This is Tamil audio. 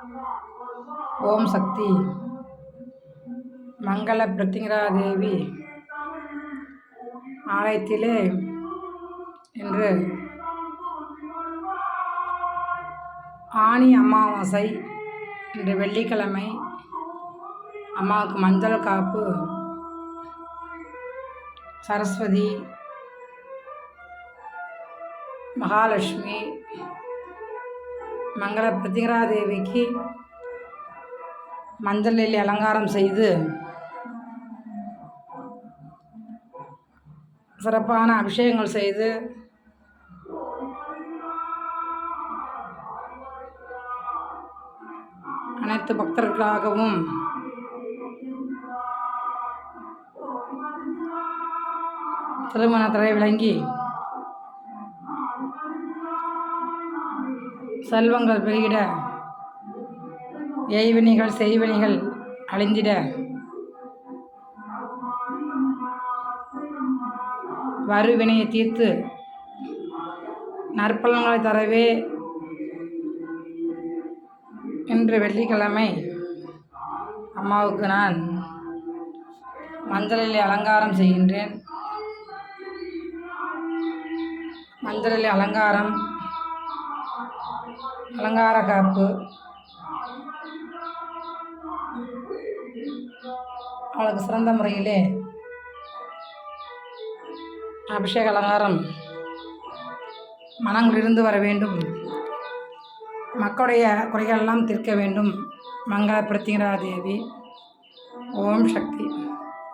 ஓம் சக்தி. மங்கள பிரத்திங்கரா தேவி ஆலயத்திலே இன்று ஆனி அமாவாசை, இன்று வெள்ளிக்கிழமை. அம்மாவுக்கு மஞ்சள் காப்பு, சரஸ்வதி, மகாலட்சுமி, மங்கள பிரத்திங்கரா தேவிக்கு மஞ்சளில் அலங்காரம் செய்து சிறப்பான அபிஷேகங்கள் செய்து அனைத்து பக்தர்களுக்காகவும் திருமண தடை விளங்கி செல்வங்கள் பெருகிட, எய்வினைகள் செய்வினைகள் அழிந்திட, வருவினையை தீர்த்து நற்பலன்களை தரவே இன்று வெள்ளிக்கிழமை அம்மாவுக்கு நான் மஞ்சளில் அலங்காரம் செய்கின்றேன். மஞ்சளில் அலங்காரம், அலங்கார காப்பு, அவளுக்கு சிறந்த முறையிலே அபிஷேக அலங்காரம் மனங்களிலிருந்து வர வேண்டும். மக்களுடைய குறைகளெல்லாம் தீர்க்க வேண்டும். மங்கள பிரத்திங்கரா தேவி. ஓம் சக்தி.